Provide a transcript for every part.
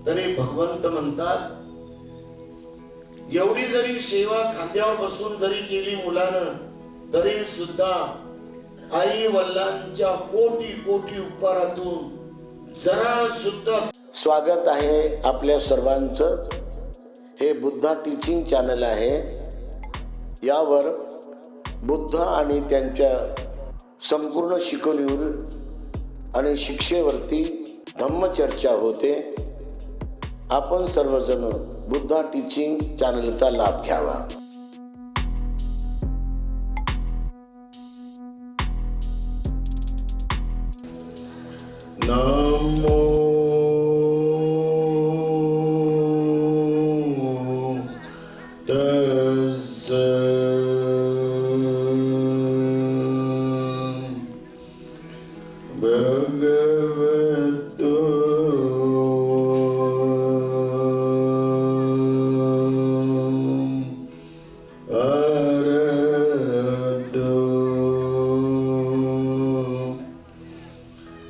तरी भगवंत म्हणतात, एवढी जरी सेवा खांद्यावर बसून जरी केली मुलानं, तरी सुद्धा आई वडिलांच्या कोटी कोटी उपकारातून जरा सुद्धा. स्वागत आहे आपल्या सर्वांचं. हे बुद्धा टीचिंग चॅनल आहे. यावर बुद्ध आणि त्यांच्या संपूर्ण शिकवणीवर आणि शिक्षेवरती धम्मचर्चा होते. आपण सर्वजण बुद्धा टीचिंग चॅनलचा लाभ घ्यावा. नमो भगवतो अरहतो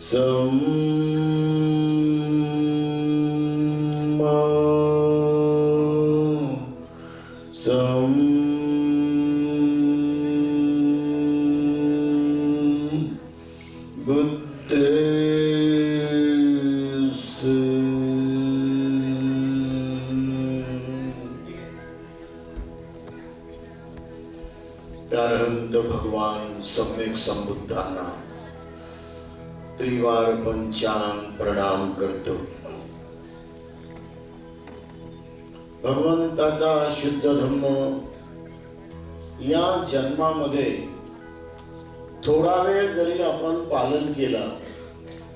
सम्मा बुद्धेस्य. प्यारहंत भगवान सम्यक संबुद्धांना त्रिवार पंचांग प्रणाम करतो. भगवंताचा शुद्ध धम्म या जन्मामध्ये थोडा वेळ जरी आपण पालन केला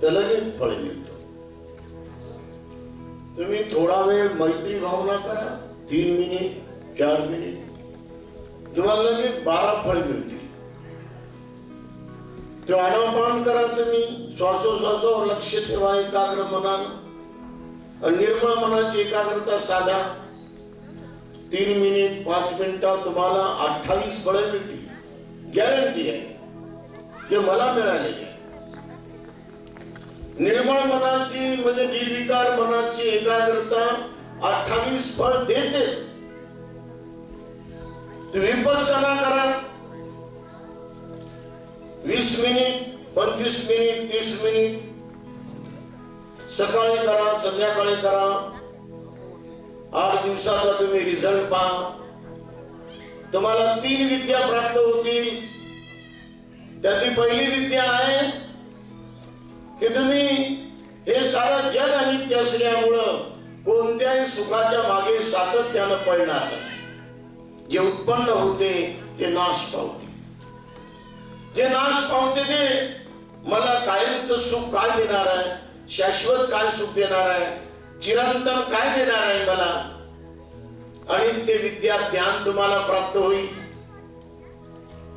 तर लगेच फळ मिळतो. तुम्ही थोडा वेळ मैत्री भावना करा, 3 मिनिट 4 मिनिट, तुम्हाला लगेच 12 फळ मिळतील. तो आनापान करा, तुम्ही श्वासोश्वासावर लक्ष ठेवा एकाग्र मनानं. निर्मळ मनाची एकाग्रता साधा. 3 मिनिट 5 मिनिटात तुम्हाला 28 फळं मिळतील. गॅरंटी आहे, जे मला मिळालेली आहे. निर्मळ मनाची म्हणजे निर्विकार मनाची एकाग्रता 28 फळ देते. विपස්සना करा, 20 मिनिट 25 मिनिट 30 मिनिट सकाळी करा, संध्याकाळी करा. 8 दिवसाचा तुम्ही रिझल्ट पहा. तुम्हाला 3 विद्या प्राप्त होतील. त्याची पहिली विद्या आहे की तुम्ही हे सारं जग अनित्य असल्यामुळं कोणत्याही सुखाच्या मागे सातत्यानं पळणार नाही. जे उत्पन्न होते ते नाश पावते. जे नाश पावते ते मला कायमचं सुख काय देणार आहे, शाश्वत काय सुख देणार आहे, चिरंतन काय देणार आहे मला. आणि ते विद्या ज्ञान तुम्हाला प्राप्त होईल.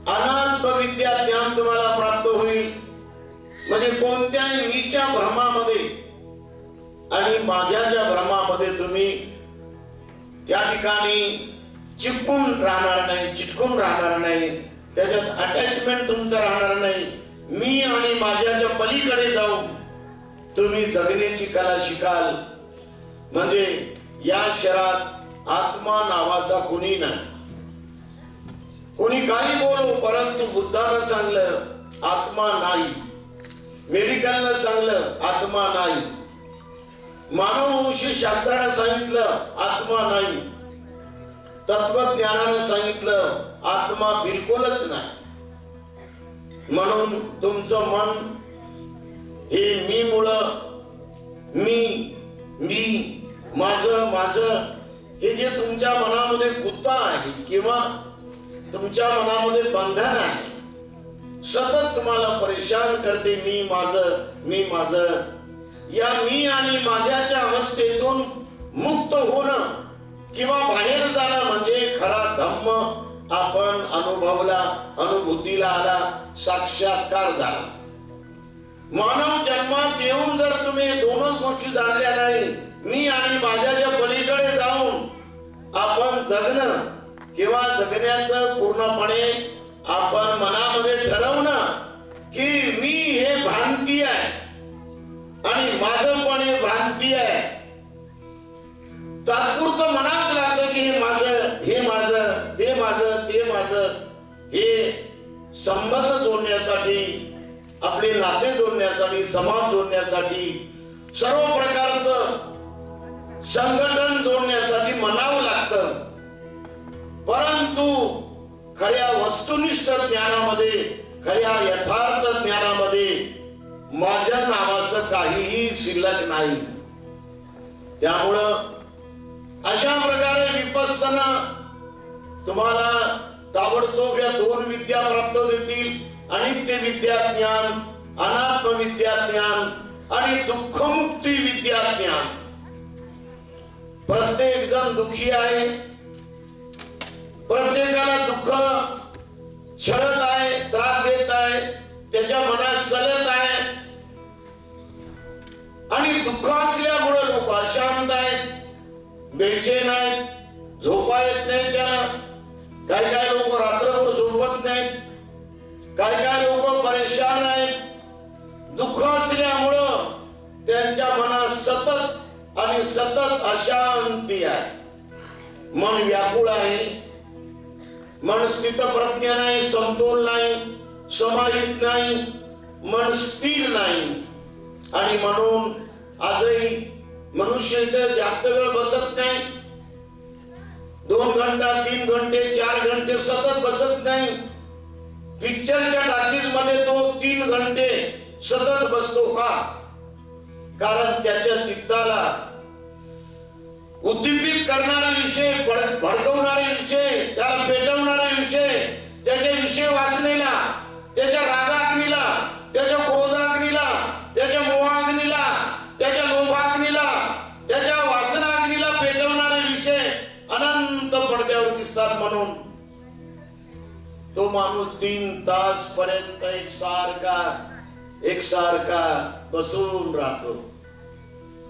अनात्म विद्या ज्ञान तुम्हाला प्राप्त होईल. म्हणजे कोणत्याही मीच्या भ्रमामध्ये आणि माझ्याच्या भ्रमामध्ये तुम्ही त्या ठिकाणी चिपकून राहणार नाही, चिटकून राहणार नाही. त्याच्यात अटॅचमेंट तुमचं राहणार नाही. मी आणि माझ्याच्या पलीकडे जाऊन तुम्ही जगण्याची कला शिकाल. म्हणजे या शहरात आत्मा नावाचा कोणी नाही. कोणी काही बोलो, परंतु बुद्धानं सांगलं आत्मा नाही. मेडिकलनं सांगलं आत्मा नाही. मानववंशी शास्त्रानं सांगितलं आत्मा नाही. तत्वज्ञानानं सांगितलं आत्मा बिलकुलच नाही. म्हणून तुमचं मन हे मी मुळे, मी माझं हे जे तुमच्या मनामध्ये गुत्ता आहे किंवा तुमच्या मनामध्ये बंधन आहे, सतत तुम्हाला परेशान करते. मी माझं या मी आणि माझ्याच्या अवस्थेतून मुक्त होणं किंवा बाहेर जाणं म्हणजे खरा धम्म आपण अनुभवला, अनुभूतीला आला, साक्षात्कार झाला. मानव जन्मात येऊन जर तुम्ही दोनच गोष्टी जाणल्या नाही, मी आणि माझ्याच्या पलीकडे जाऊन आपण जगणं किंवा जगण्याचं पूर्णपणे आपण मनामध्ये ठरवणं की मी हे भ्रांती आहे आणि माझं पण हे भ्रांती आहे, तात्पुरतं म्हणावं लागतं की हे माझं, हे माझं, ते माझं, ते माझं. हे संबंध जोडण्यासाठी, आपले नाते जोडण्यासाठी, समाज जोडण्यासाठी, सर्व प्रकारचं संघटन जोडण्यासाठी म्हणावं लागतं. परंतु खऱ्या वस्तुनिष्ठ ज्ञानामध्ये, खऱ्या यथार्थ ज्ञानामध्ये माझ्या नावाचं काहीही शिल्लक नाही. त्यामुळं अशा प्रकारे विपස්සना तुम्हाला ताबडतोब या दोन विद्या प्राप्त होतील. अनित्य विद्या ज्ञान, अनात्म विद्या ज्ञान आणि दुःखमुक्ती विद्या ज्ञान. प्रत्येक जण दुःखी आहे, प्रत्येकाला दुःख छळत आहे, त्रास देत आहे, त्याच्या मनात सलत आहे. आणि दुःख असल्यामुळे लोक अशांत आहेत, बेचैन आहेत, झोपा येत नाही त्याला. काय लोक रात्रभर झोपत नाहीत, काय लोक परेशान आहेत. दुःख असल्यामुळं त्यांच्या मनात सतत आणि सतत अशांती आहे. मन व्याकुळ आहे, मन स्थितप्रज्ञ नाही, समतोल नाही, समाहित नाही, मन स्थिर नाही. आणि म्हणून आजही मनुष्य इथे जास्त वेळ बसत नाही. 2 घंटा, 3 घंटे, 4 घंटे सतत बसत नाही. पिक्चरच्या टाकीज मध्ये तो 3 घंटे सतत बसतो का? कारण त्याच्या चित्ताला उद्दीपित करणारे विषय, भडकवणारे विषय, त्याला पेटवणारे विषय, त्याचे विषय वाचनेला, त्याच्या रागाग्नीला, त्याच्या क्रोधाग्नीला, त्याच्या मोहाग्नीला, त्याच्या लोभाग्नीला, त्याच्या वासनाग्नीला पेटवणारे विषय अनंत पडद्यावर दिसतात. म्हणून तो माणूस 3 तास पर्यंत एकसारखा बसून राहतो.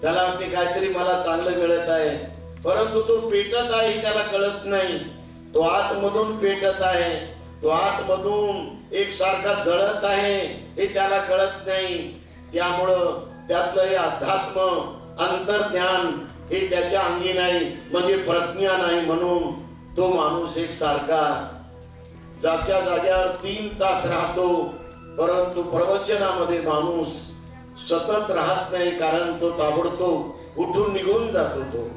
त्याला वाटते काहीतरी मला चांगलं मिळत आहे, परंतु तो पेटत आहे त्याला कळत नाही. तो आतमधून पेटत आहे, तो आतमधून एकसारखा जळत आहे हे त्याला कळत नाही. त्यामुळं त्यातलं हे अध्यात्म, अंतर्ज्ञान हे त्याच्या अंगी नाही, म्हणजे प्रज्ञा नाही. म्हणून तो माणूस एकसारखा जागच्या जाग्यावर 3 तास राहतो. परंतु प्रवचनामध्ये माणूस सतत राहत नाही, कारण तो ताबडतोब उठून निघून जातो. तो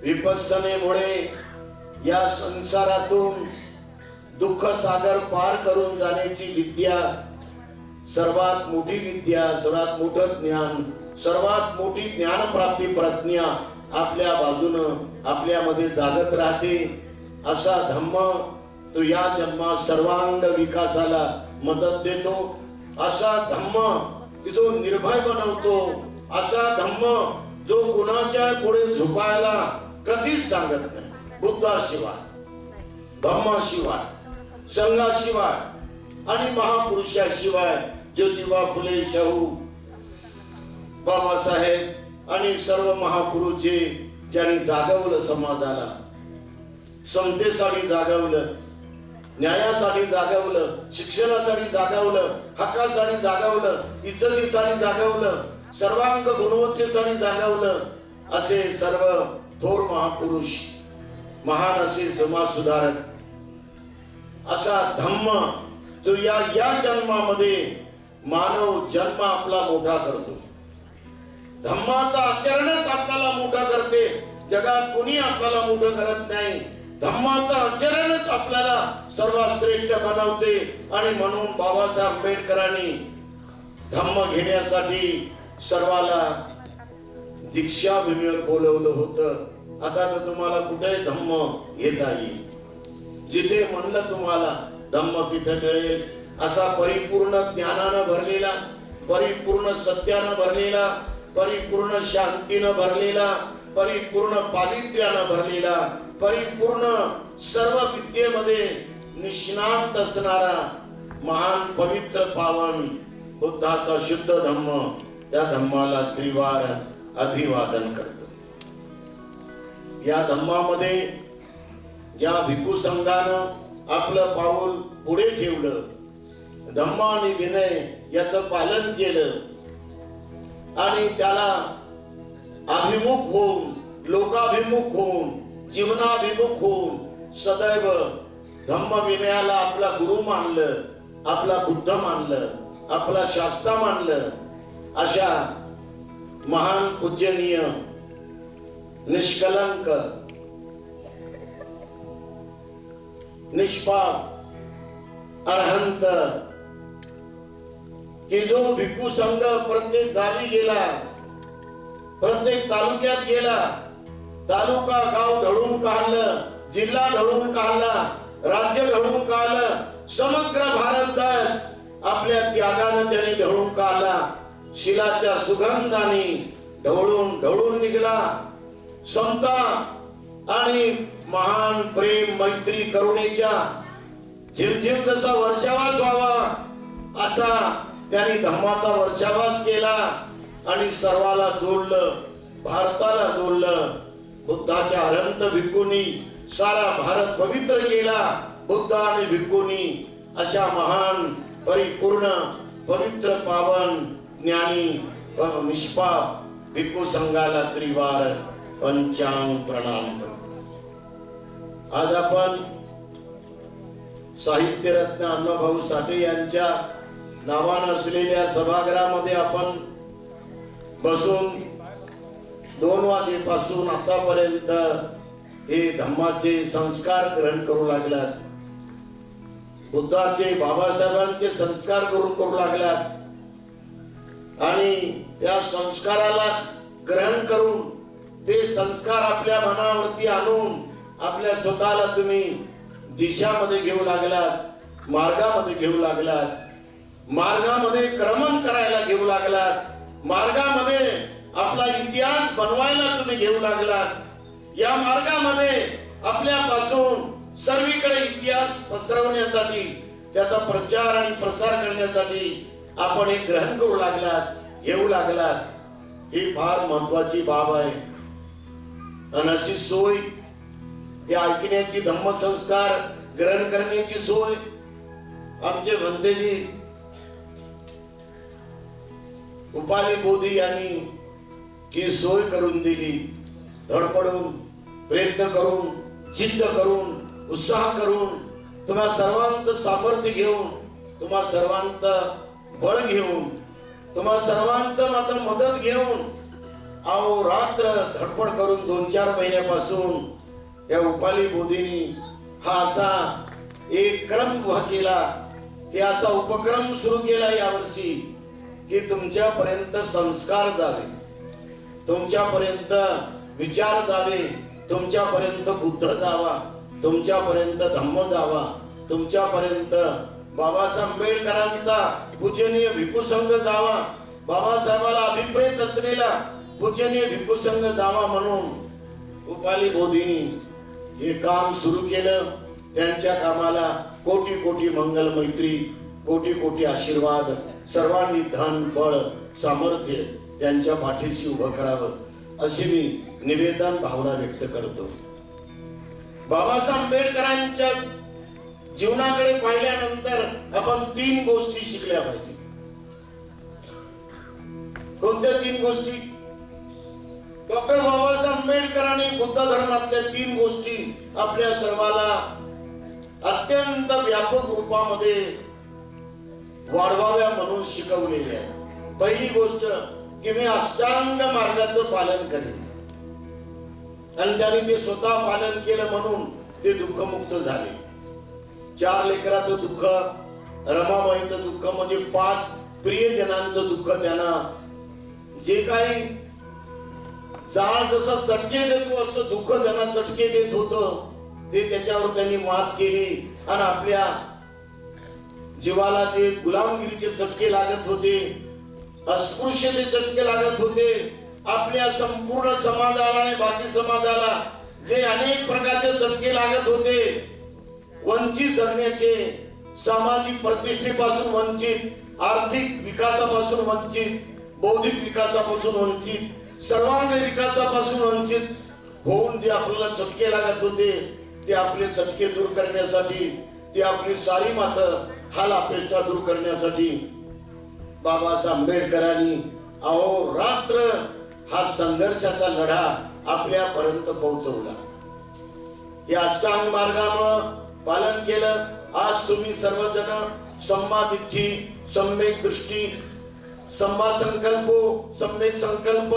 विपස්සनेमुळे या संसारातून दुःख सागर पार करून जाण्याची विद्या, सर्वात मोठी विद्या, सर्वात मोठं ज्ञान, सर्वात मोठी ज्ञानप्राप्ती प्रज्ञा आपल्या बाजूनं आपल्यामध्ये जागत राहते. असा धम्म तो या जन्मात सर्वांग विकासाला मदत देतो. असा धम्म जो निर्भय बनवतो. असा धम्म जो कुणाच्या पुढे झुकायला कधीच सांगत नाही. बुद्धाशिवाय, धम्माशिवाय, संघाशिवाय आणि महापुरुषाशिवाय ज्योतिबा फुले, शाहू, बाबासाहेब आणि सर्व महापुरुष जे ज्यांनी जागवलं समाजाला, समतेसाठी जागवलं, न्यायासाठी जागवलं, शिक्षणासाठी जागवलं, हक्कासाठी जागवलं, इज्जतीसाठी जागवलं, सर्वांग गुणवत्तेसाठी जागवलं. असे सर्व थोर महापुरुष, महान असे समाज सुधारक. असा धम्म जो या जन्मामध्ये मानव जन्म आपला मोठा करतो. धम्माचा आचरणच आपल्याला मोठा करते. जगात कोणी आपल्याला मोठं करत नाही. धम्माचं आचरणच आपल्याला सर्वात श्रेष्ठ बनवते. आणि म्हणून बाबासाहेब आंबेडकरांनी धम्म घेण्यासाठी सर्वाला दीक्षा भूमीवर बोलवलं होतं. आता तर तुम्हाला कुठे धम्म घेता येईल. जिथे म्हणलं तुम्हाला धम्म तिथे मिळेल. असा परिपूर्ण ज्ञानानं भरलेला, परिपूर्ण सत्यानं भरलेला, परिपूर्ण शांतीनं भरलेला, परिपूर्ण पावित्र्यानं भरलेला, परिपूर्ण सर्व विद्येमध्ये निष्णात असणारा महान पवित्र पावन बुद्धाचा शुद्ध धम्म, त्या धम्माला त्रिवार अभिवादन करतो. या धम्मामध्ये या भिक्खू संघानं आपलं पाऊल पुढे ठेवलं, धम्म आणि विनय याचं पालन केलं आणि त्याला अभिमुख होऊन लोकाभिमुख होऊन, जीवनाभिमुख होऊन सदैव धम्म विनयाला आपला गुरु मानलं, आपला बुद्ध मानलं, आपला शास्ता मानलं, अशा महान पूजनीय निष्कलंक निष्पाप अरहंत की जो भिक्खू संघ प्रत्येक गावी गेला, प्रत्येक तालुक्यात गेला, तालुका गाव ढळून काढलं, जिल्हा ढळून काढला, राज्य ढळून काढलं, समग्र भारत देश आपल्या त्यागानं त्याने ढळून काढला, शिलाच्या सुगंधाने ढवळून ढवळून निघला. समता आणि महान प्रेम मैत्री करुणेच्या झिमझिम जसा वर्षावास व्हावा असा त्यांनी धम्माचा वर्षावास केला आणि सर्वाला जोडलं, भारताला जोडलं. बुद्धाच्या अनंत भिक्खूंनी सारा भारत पवित्र केला. बुद्ध आणि भिक्खूंनी अशा महान परिपूर्ण पवित्र पावन ज्ञानी व निष्पाप भिक्खू संघाला त्रिवार पंचांग प्रणाम करतो. आज आपण साहित्यरत्न अण्णाभाऊ साठे यांच्या नावानं असलेल्या सभागृहामध्ये आपण बसून 2 वाजेपासून आतापर्यंत हे धम्माचे संस्कार ग्रहण करू लागलात, बुद्धाचे बाबासाहेबांचे संस्कार करू लागलात आणि त्या संस्काराला ग्रहण करून ते संस्कार आपल्या मनावरती आणून आपल्या स्वतःला तुम्ही दिशामध्ये घेऊ लागलात, मार्गामध्ये घेऊ लागलात, मार्गामध्ये क्रमण करायला घेऊ लागलात, मार्गामध्ये आपला इतिहास बनवायला तुम्ही घेऊ लागलात. या मार्गामध्ये आपल्यापासून सर्वीकडे इतिहास पसरवण्यासाठी, त्याचा प्रचार आणि प्रसार करण्यासाठी आपण हे ग्रहण करू लागलात, घेऊ लागलात. ही फार महत्वाची बाब आहे. आणि अशी सोय, हे ऐकण्याची, धम्मसंस्कार ग्रहण करण्याची सोय आमचे भंतेजी उपाली बोधी यांनी ही सोय करून दिली. धडपडून, प्रयत्न करून, जिद्द करून, उत्साह करून, तुम्हा सर्वांचं सामर्थ्य घेऊन, तुम्हा सर्वांचं बळ घेऊन, तुम्हा सर्वांचं मात्र मदत घेऊन अहो रात्र धडपड करून 2-4 महिन्यापासून या उपाली बोधींनी हा असा एक क्रम उभा केला, की असा उपक्रम सुरू केला यावर्षी की तुमच्यापर्यंत संस्कार जावे, तुमच्यापर्यंत विचार जावे, तुमच्यापर्यंत बुद्ध जावा, तुमच्यापर्यंत धम्म जावा, तुमच्यापर्यंत बाबासाहेब आंबेडकरांचा पूजनीय भिक्खू संघ जावा, बाबासाहेबाला अभिप्रेत असलेला पूजनीय भिक्खू संघ जावा म्हणून उपाली बोधींनी हे काम सुरू केलं. त्यांच्या कामाला कोटी कोटी मंगल मैत्री, कोटी कोटी आशीर्वाद, सर्वांनी धन बळ सामर्थ्य त्यांच्या पाठीशी उभं करावं अशी मी निवेदन भावना व्यक्त करतो. बाबासाहेब आंबेडकरांच्या जीवनाकडे पाहिल्यानंतर आपण 3 गोष्टी शिकल्या पाहिजे. कोणत्या 3 गोष्टी? डॉक्टर बाबासाहेब आंबेडकरांनी बुद्ध धर्मातल्या 3 गोष्टी आपल्या सर्वाला अत्यंत व्यापक रूपामध्ये वाढवाव्या म्हणून शिकवलेल्या आहेत. पहिली गोष्ट की मी अष्टांग मार्गाचं पालन करेन, आणि त्यांनी ते स्वतः पालन केलं म्हणून ते दुःखमुक्त झाले. 4 लेकराचं दुःख, रमाबाईचं दुःख, म्हणजे 5 प्रियजनांचं दुःख, त्यांना जे काही जाळ जसा चटके देतो असं दुःख त्यांना चटके देत होतं, ते त्याच्यावर त्यांनी मात केली आणि आपल्या जीवाला जे गुलामगिरीचे चटके लागत होते, अस्पृश्यते चटके लागत होते, आपल्या संपूर्ण समाजाला आणि बाकी समाजाला जे अनेक प्रकारचे चटके लागत होते, वंचित जगण्याचे, सामाजिक प्रतिष्ठेपासून वंचित, आर्थिक विकासापासून वंचित, बौद्धिक विकासापासून वंचित, सर्वांग विकासापासून वंचित होऊन जे आपल्याला चटके लागत होते, ते आपले चटके दूर करण्यासाठी, ते आपली सारी मात हाल अपेक्षा दूर करण्यासाठी बाबासाहेब आंबेडकरांनी अहो रात्र हा संघर्षाचा लढा आपल्यापर्यंत पोहोचवला. या अष्टांग मार्गामुळं पालन केलं. आज तुम्ही सर्वजण सम्मा दिठ्ठी, सम्यक दृष्टी, सम्मा संकल्पो, सम्यक संकल्प,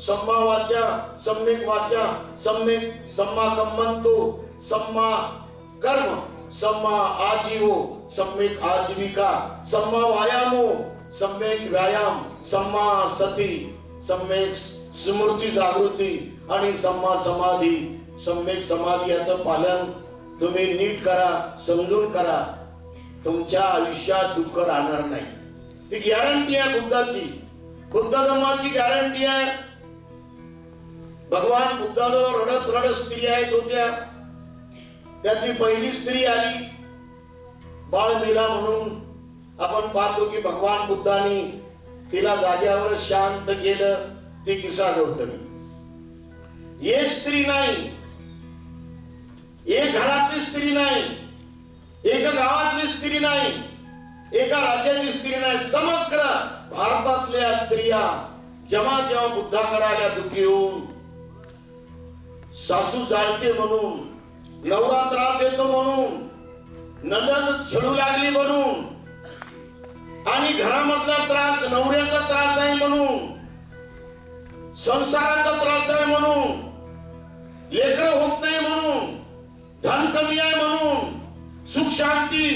सम्मा वाचा, सम्यक वाचा, सम्मा कम्मंतो, सम्मा कर्म, सम्मा आजीवो, सम्यक आजीविका, सम्मा व्यायामो, सम्यक व्यायाम, सम्मा सती, सम्यक स्मृती जागृती आणि सम्मा समाधी, सम्यक समाधी याचं पालन तुम्ही नीट करा, समजून करा. तुमच्या आयुष्यात दुःख राहणार नाही. ही गॅरंटी आहे बुद्धाची, बुद्ध धर्माची गॅरंटी आहे. भगवान बुद्धाजवळ रडत रडत स्त्रिया येत होत्या. त्यातली पहिली स्त्री आली, बाळ मेला म्हणून. आपण पाहतो की भगवान बुद्धांनी तिला जाग्यावर शांत केलं. ती किस्सा गौतमी. एक स्त्री नाही, एक घरातली स्त्री नाही, एका गावातली स्त्री नाही, एका राज्याची स्त्री नाही, समग्र भारतातल्या स्त्रिया जेव्हा जेव्हा बुद्धाकडे आल्या दुःखी होऊन, सासू जाळते म्हणून, नवरा त्रास देतो म्हणून, नणंद छळू लागली म्हणून, आणि घरामधला त्रास नवऱ्याचा त्रास आहे म्हणून, संसाराचा त्रास आहे म्हणून, लेकरं होत नाही म्हणून, धन कमी आहे म्हणून, सुख शांती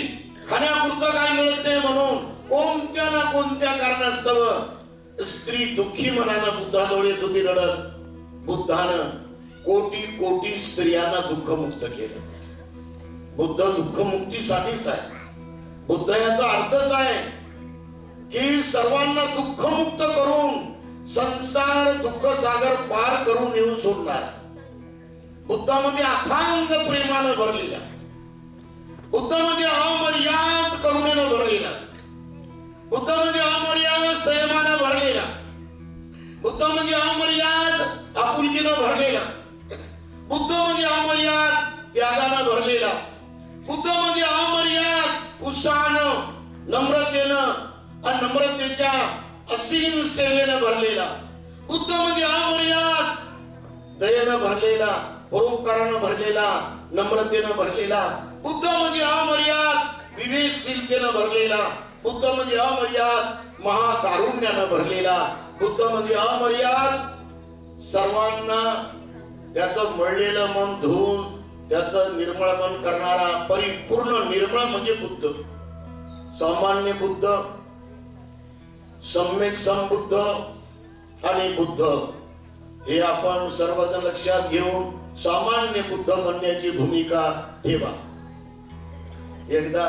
खाण्यापुरतं काय मिळत नाही म्हणून, कोणत्या ना कोणत्या कारणास्तव स्त्री दुःखी मनानं बुद्धाजवळ येत होती रडत. बुद्धानं कोटी कोटी स्त्रियांना दुःखमुक्त केलं. बुद्ध दुःखमुक्तीसाठीच आहे. बुद्ध याचा अर्थच आहे की सर्वांना दुःखमुक्त करून संसार दुःख सागर पार करून येऊन सोडणार. बुद्धामध्ये अथांग प्रेमानं भरलेला, बुद्धामध्ये अमर्याद करुणेनं भरलेला, बुद्धामध्ये अमर्याद संयमानं भरलेला, बुद्धामध्ये अमर्याद आपुलकीनं भरलेला, बुद्धामध्ये अमर्याद त्यागानं भरलेला, बुद्धामध्ये अमर्याद उत्साहानं, नम्रतेनं आणि नम्रतेच्या असीम सेवेनं भरलेला, बुद्धामध्ये अमर्याद दयेनं भरलेला, परोपकारानं भरलेला, नम्रतेनं भरलेला, बुद्धामध्ये अमर्याद विवेकशीलतेनं भरलेला, बुद्धामध्ये अमर्याद महाकारुण्यानं भरलेला, बुद्धामध्ये अमर्याद सर्वांना त्याचं मळलेलं मन धुवून त्याचं निर्मळ मन करणारा परिपूर्ण निर्मळ म्हणजे बुद्ध. सामान्य बुद्ध, सम्यक संबुद्ध आणि बुद्ध हे आपण सर्वजण लक्षात घेऊन सामान्य बुद्ध बनण्याची भूमिका ठेवा. एकदा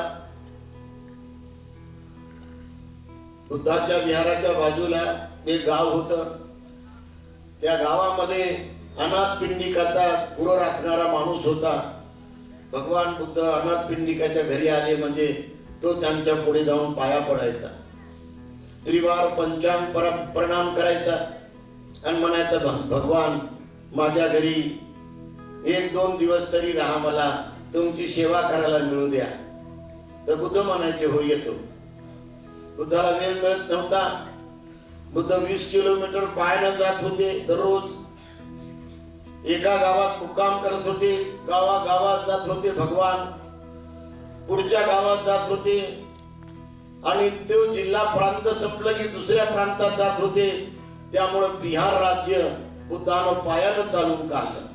बुद्धाच्या विहाराच्या बाजूला एक गाव होतं. त्या गावामध्ये अनाथ पिंडिकाचा गुरु राखणारा माणूस होता. भगवान बुद्ध अनाथ पिंडिकाच्या घरी आले म्हणजे तो त्यांच्या पुढे जाऊन पाया पडायचा, त्रिवार पंचांग प्रणाम करायचा आणि म्हणायचं, भगवान माझ्या घरी 1-2 दिवस तरी राहा, मला तुमची सेवा करायला मिळू द्या. तर बुद्ध म्हणायचे, हो येतो. बुद्धाला वेळ मिळत नव्हता. बुद्ध 20 किलोमीटर पायानं जात होते दररोज. एका गावात मुक्काम करत होते, गावागावात जात होते भगवान, पुढच्या गावात जात होते आणि तो जिल्हा प्रांत संपलं की दुसऱ्या प्रांतात जात होते. त्यामुळे बिहार राज्य बुद्धानं पायानं चालून काढलं,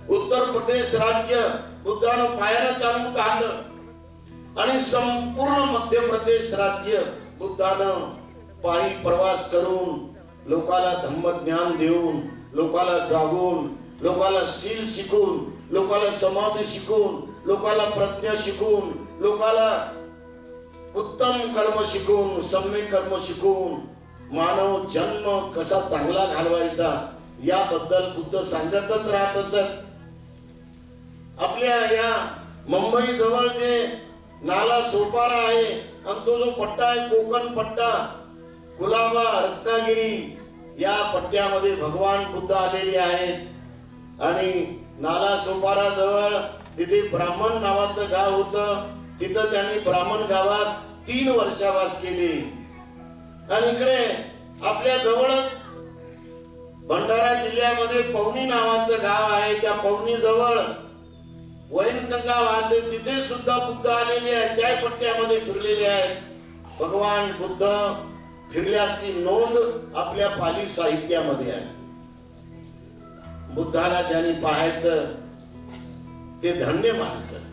उत्तर प्रदेश राज्य बुद्धानं पायानं चालून काढलं आणि संपूर्ण मध्य प्रदेश राज्य बुद्धानं पायी प्रवास करून लोकाला धम्मज्ञान देऊन, लोकाला जागून, लोकाला शील शिकून, लोकाला समाधी शिकून, लोकाला प्रज्ञा शिकून, लोकाला उत्तम कर्म शिकून, सम्यक कर्म शिकून मानव जन्म कसा चांगला घालवायचा याबद्दल बुद्ध सांगतच राहत असत. आपल्या या मुंबई जवळ जे नाला सोपारा आहे आणि तो जो पट्टा आहे कोकण पट्टा, कुलाबा, रत्नागिरी या पट्ट्यामध्ये भगवान बुद्ध आलेले आहेत. आणि नाला सोपारा जवळ तिथे ब्राह्मण नावाचं गाव होतं. तिथं त्यांनी ब्राह्मण गावात 3 वर्षावास केले. आणि इकडे आपल्या जवळ भंडारा जिल्ह्यामध्ये पवनी नावाचं गाव आहे. त्या पवनी जवळ वैनगंगा वाहते, तिथे सुद्धा बुद्ध आलेले आहेत, त्या पट्ट्यामध्ये फिरलेले आहेत. भगवान बुद्ध फिरल्याची नोंद आपल्या पाली साहित्यामध्ये आहे. बुद्धाला ज्यांनी पाहायचं ते धन्य माणसं.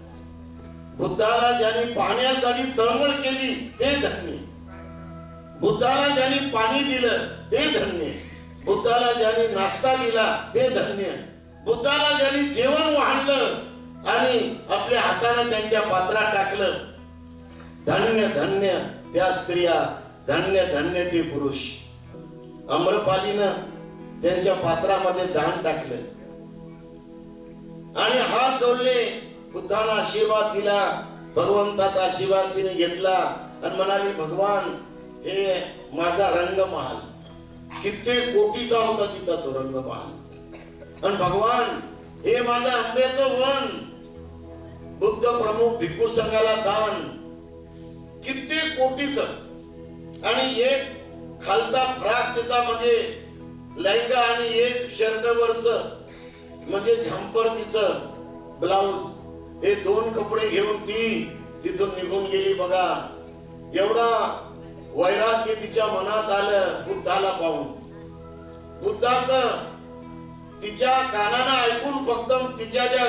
बुद्धाला ज्यांनी पाहण्यासाठी तळमळ केली ते धन्य. बुद्धाला ज्यांनी पाणी दिलं ते धन्य. बुद्धाला ज्यांनी नाश्ता दिला ते धन्य. बुद्धाला ज्यांनी जेवण वाढलं आणि आपल्या हाताने त्यांच्या पात्रात टाकलं, धन्य धन्य त्या स्त्रिया, धन्य धन्य ते पुरुष. आम्रपालीनं त्यांच्या पात्रामध्ये दान टाकलं आणि हात जोडले, बुद्धाला आशीर्वाद दिला, भगवंताचा आशीर्वाद तिने घेतला आणि म्हणाली, भगवान हे माझा रंगमहाल. कित्येक कोटीचा होता तिचा तो रंगमहाल. आणि भगवान हे माझं आंब्याचं वन. बुद्ध प्रमुख भिक्खू संघाला दान कित्येक कोटीचं. आणि एक खालचा फ्राक तिचा म्हणजे लहंगा आणि एक शर्टवरच म्हणजे झंपर तिचं ब्लाउज, हे दोन कपडे घेऊन ती तिथून निघून गेली. बघा एवढा वैराग्य तिच्या मनात आलं बुद्धाला पाहून. बुद्धाचं तिच्या कानानं ऐकून फक्त तिच्या ज्या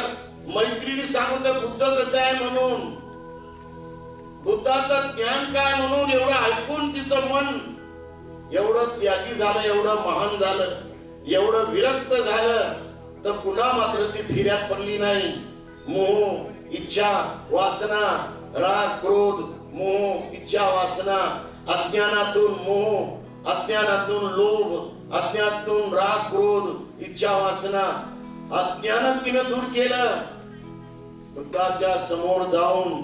मैत्रिणी सांगत बुद्ध कसं आहे म्हणून, बुद्धाचं ज्ञान काय म्हणून, एवढं ऐकून तिचं मन एवढं त्यागी झालं, एवढं महान झालं, एवढं विरक्त झालं, तर पुन्हा मात्र ती फिर्यात पडली नाही. मोह, इच्छा, वासना, राग, क्रोध, मोह, इच्छा, वासना, अज्ञानातून मोह, अज्ञानातून लोभ, अज्ञानातून राग, क्रोध, इच्छा, वासना, अज्ञान तिने दूर केलं. बुद्धाच्या समोर जाऊन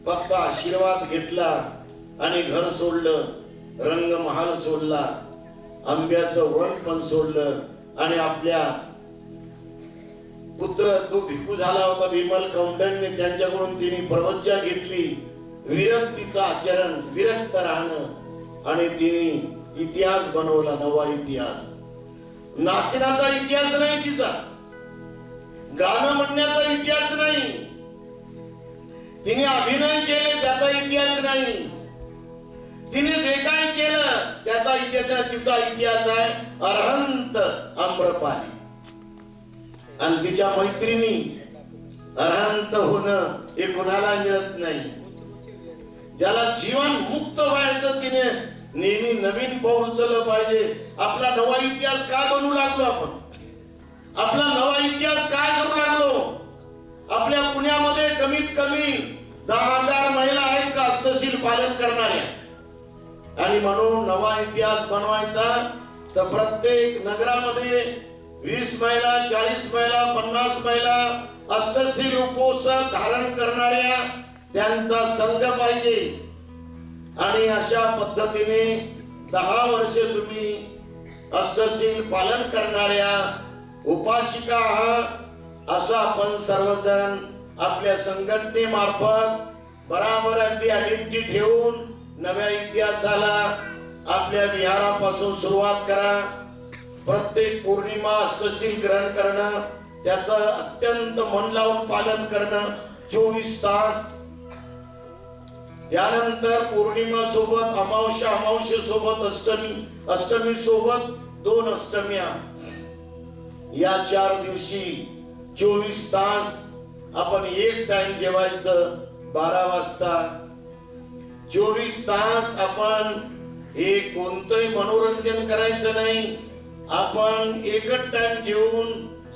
फक्त आशीर्वाद घेतला आणि घर सोडलं, रंगमहाल सोडला, आंब्याचं वन पण सोडलं आणि आपल्या पुत्र तो भिक्खू झाला होता विमल कौंडण्य, त्यांच्याकडून तिने प्रवज्ञा घेतली, विरक्तीचं आचरण, विरक्त राहणं. आणि तिने इतिहास बनवला, नवा इतिहास. नाचण्याचा इतिहास नाही तिचा, गाणं म्हणण्याचा इतिहास नाही, तिने अभिनय केले त्याचा इतिहास नाही, तिने जे काय केलं त्याचा इतिहास. तिचा इतिहास आहे अरहंत आम्रपाली. आणि तिच्या मैत्रिणी अरहंत होणं हे कोणाला मिळत नाही. ज्याला जीवन मुक्त व्हायचं तिने नेहमी नवीन पाऊल उचललं पाहिजे. आपला नवा इतिहास काय बनवू लागलो आपण, आपला नवा इतिहास काय करू लागलो. आपल्या पुण्यामध्ये कमीत कमी 10,000 महिला आहेत का हस्तशील पालन करणाऱ्या. आणि म्हणून नवा इतिहास बनवायचा तर प्रत्येक नगरामध्ये 20 महिला, 40 महिला, 50 महिला अष्टशील उपवास धारण करणाऱ्या त्यांचा संघ पाहिजे. आणि अशा पद्धतीने 10 वर्ष तुम्ही अष्टशील पालन करणाऱ्या उपासिका आहात, असं आपण सर्वजण आपल्या संघटनेमार्फत बराबर अगदी आयडेंटिटी ठेवून नव्या इतिहासाला आपल्या विहारापासून सुरुवात करा. प्रत्येक पौर्णिमा अष्टशील ग्रहण करणं, त्याचं अत्यंत मन लावून पालन करणं 24 तास. त्यानंतर पौर्णिमा सोबत अमावस्या, अमावस्ये सोबत अष्टमी, अष्टमी सोबत 2 अष्टम्या, या 4 दिवशी 24 तास आपण एक टाइम जेवायचं 12 वाजता. 24 तास आपण हे कोणतंही मनोरंजन करायचं नाही. आपण एकच टाइम जेवून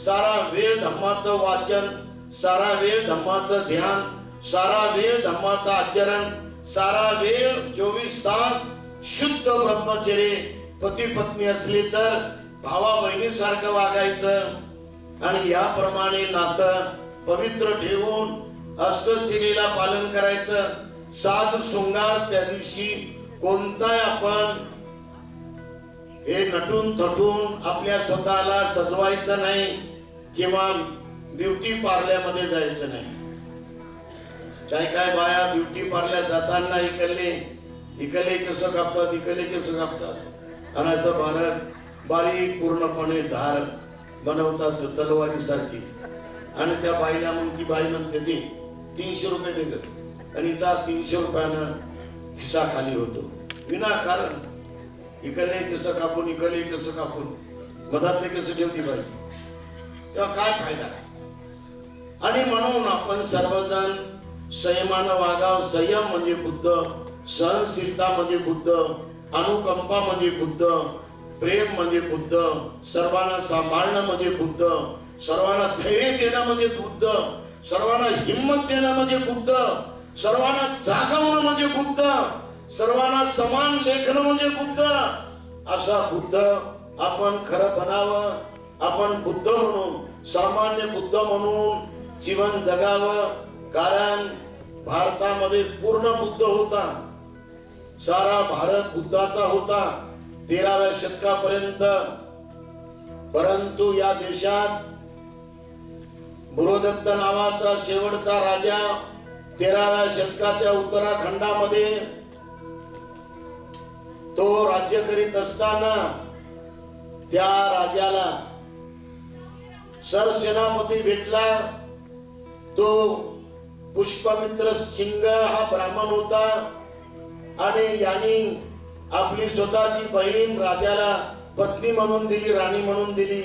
सारा वेळ धम्माचं वाचन, सारा वेळ धम्माचं ध्यान, सारा वेळ धम्माचं आचरण, सारा वेळ 24 तास शुद्ध ब्रह्मचर्य. पती पत्नी असली तर भावा बहिणीसारखं वागायचं आणि याप्रमाणे नातं पवित्र ठेवून अष्टशिलेला पालन करायचं. साज शृंगार त्या दिवशी कोणताही आपण हे नटून थटून आपल्या स्वतःला सजवायचं नाही किंवा ब्युटी पार्लरमध्ये जायचं नाही. काय काय बाया ब्युटी पार्लर जाताना इकडले केस कापतात, इकडले केस कापतात आणि असं भारत बारीक पूर्णपणे धार बनवतात तलवारीसारखी, आणि त्या बाईला मग ती बाई म्हणते ती 300 रुपये दे ग, आणि त्या 300 रुपयानं खिसा खाली होतो विनाकारण. इकडले केस कापून इकडले केस कापून मधातले केस ठेवती बाई, तेव्हा काय फायदा. आणि म्हणून आपण सर्वजण संयमानं वागाव. संयम म्हणजे बुद्ध, सहनशीलता म्हणजे बुद्ध, अनुकंपा म्हणजे बुद्ध, प्रेम म्हणजे बुद्ध, सर्वांना सांभाळणं म्हणजे बुद्ध, सर्वांना धैर्य देणं म्हणजे बुद्ध, सर्वांना हिंमत देणं म्हणजे बुद्ध, सर्वांना जागवणं म्हणजे बुद्ध, सर्वांना समान लेखन म्हणजे बुद्ध. असा बुद्ध आपण खरं बनावं. आपण बुद्ध म्हणून, सामान्य बुद्ध म्हणून जीवन जगावं. कारण भारतामध्ये पूर्ण बुद्ध होता, सारा भारत बुद्धाचा होता 13व्या शतकापर्यंत. परंतु या देशात बुरोदत्त नावाचा शेवटचा राजा 13व्या शतकाच्या उत्तराखंडामध्ये तो राज्य करीत असताना त्या राजाला सरसेनापती भेटला. तो पुष्पमित्र सिंग हा ब्राह्मण होता, आणि यांनी आपली स्वतःची बहीण राजाला पत्नी म्हणून दिली, राणी म्हणून दिली.